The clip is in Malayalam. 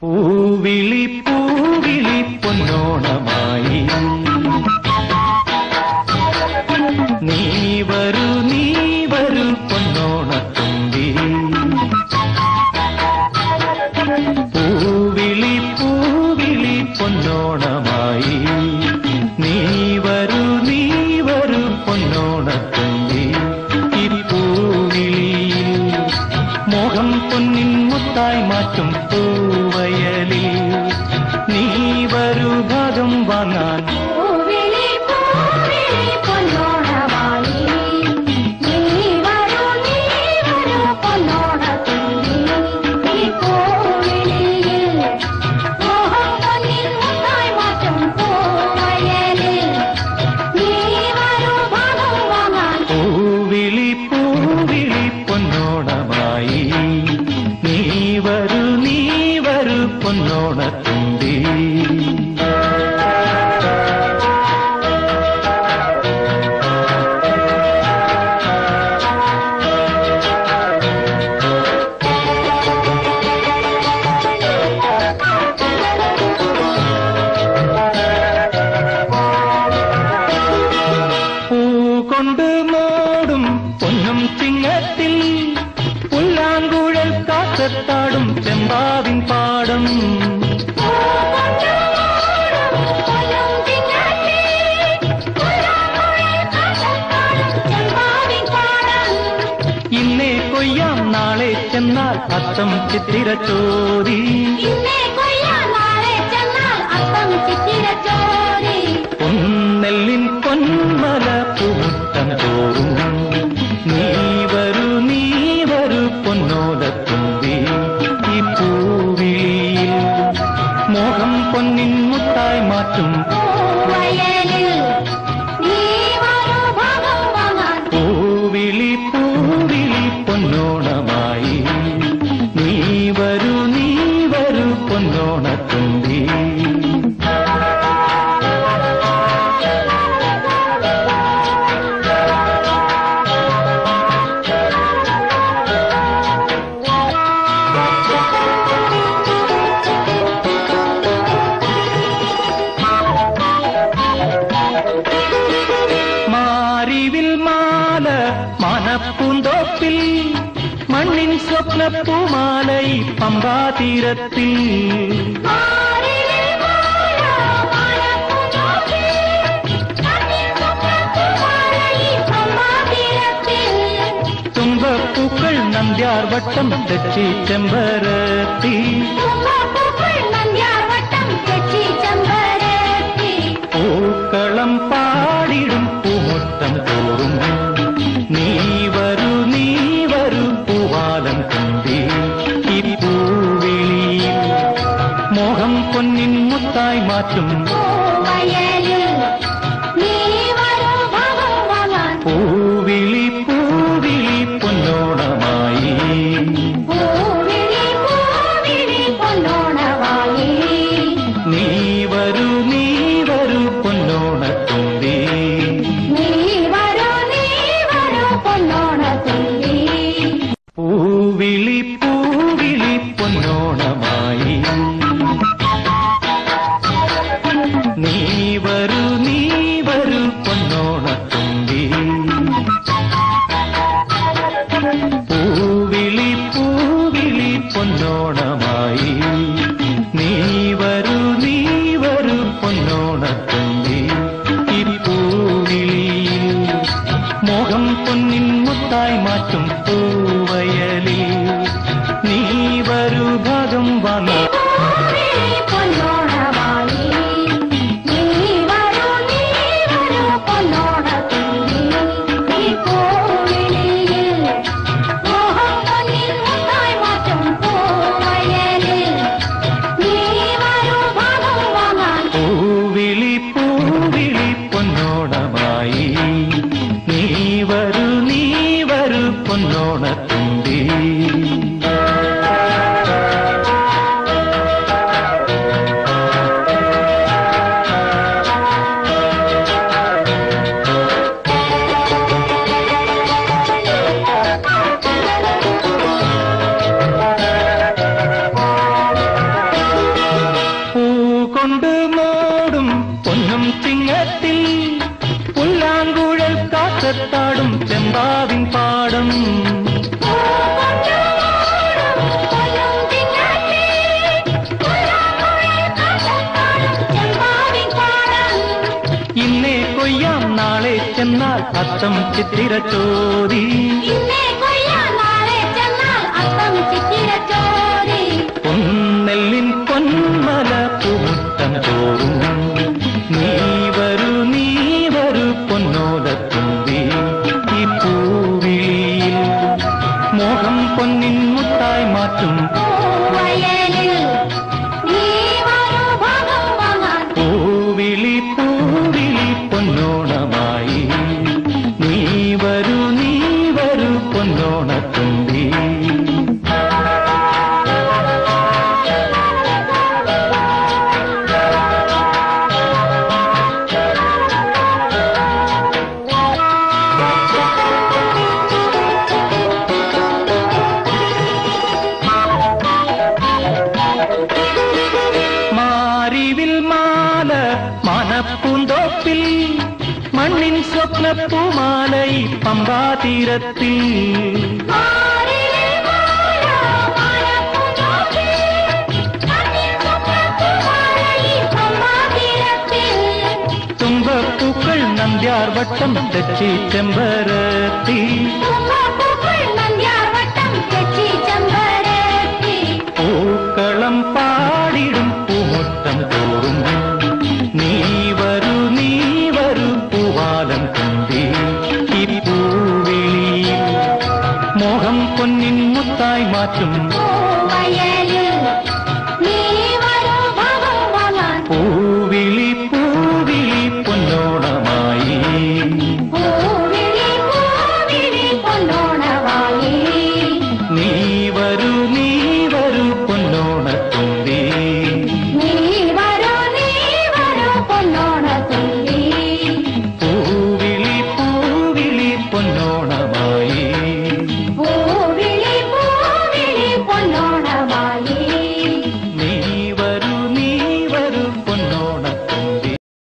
പൂവിളി പൂവിളി പൊന്നോണമായി നീ വരൂ പൊന്നോണത്തുമ്പി പൂവിളി പൂവിളി പൊന്നോണമായി നീ വരൂ പൊന്നോണത്തുമ്പി ഈ പൂവിളിയിൽ മോഹം പൊന്നിൻ മുത്തായി മാറ്റും പൂവയലിൽ നീ വരൂ ഭാഗം വാങ്ങാൻ പൊന്നോണത്തുമ്പി പൂകൊണ്ട് മോടും പൊന്നും ചിങ്ങത്തിൽ പുല്ലാങ്കുഴൽ കാറ്റത്താടും ചെമ്പാവിൻ പാടം ഇന്നേ കൊയ്യാം നാളെ ചെന്നാൽ അത്തം ചിത്തിര ചോരി പൊന്നെല്ലിൻ പൊന്മല പൂമുട്ടം തോറും നീ വരൂ പൊന്നോലത്തുമ്പി ഈ പൂവിളിയിൽ മോഹം പൊന്നിൻ മുത്തായി മാറ്റും പൂവിളി പൂവിളി പൊന്നോണമായി നീ വരൂ പൊന്നോണത്തുമ്പി മാനപ്പൂന്തോപ്പിൽ മണ്ണിൻ സ്വപ്നപ്പൂമാലൈ പമ്പാതീരത്തിൽ തുമ്പപ്പൂക്കൾ നന്ദ്യാർ വട്ടം തെച്ചി ചെമ്പരത്തി പൂക്കളം പാടിടും പൂമുട്ടം തോറും നീ വരൂ പൂവാലം തുമ്പി ഈ പൂവിളിയിൽ മോഹം പൊന്നിൻ മുത്തായി മാറ്റും പൂവിളി പൂവിളി പൊന്നോണമായി നീ വരൂ പൊന്നോണത്തുമ്പി പൂവിളി പൂവിളി പൊന്നോണമായി നീ വരൂ പൊന്നോണത്തുമ്പി പൂവിളി പൂവിളി പൊന്നോണമായി നീ വരൂ പൊന്നോണത്തുമ്പി ഈ പൂവിളിയിൽ മോഹം പൊന്നിൻ മുത്തായി മാറ്റും പൂവയലിൽ നീ വരൂ ഭാഗം വാങ്ങാൻ പൂവിളി പൂവിളി പൊന്നോണമായി നീ വരൂ പൊന്നോണത്തുമ്പി കൊണ്ട് മൂടും പൊന്നും ചിങ്ങത്തിൽ പുല്ലാങ്കുഴൽ കാറ്റത്താടും ചെമ്പാവിൻ പാടം. ഇന്നേ കൊയ്യാം നാളെ ചെന്നാൽ അത്തം ചിത്തിര ചോരി. പൊന്നെല്ലിൻ പൊന്മല പൂമുറ്റം തോറും നീ വരൂ പൊന്നോലത്തുമ്പി. ഈ പൂവിളിയിൽ മോഹം പൊന്നിൻ മുത്തായി മാറ്റും പൂവിളി പൊന്നോണമായി. നീ വരൂ പൊന്നോണത്തുമ്പി. മാനപ്പൂന്തോപ്പിൽ മണ്ണിൻ സ്വപ്നപ്പൂമാലൈ പമ്പാതീരത്തിൽ. തുമ്പപ്പൂക്കൾ നന്ദ്യാർവട്ടം തെച്ചി ചെമ്പരത്തി.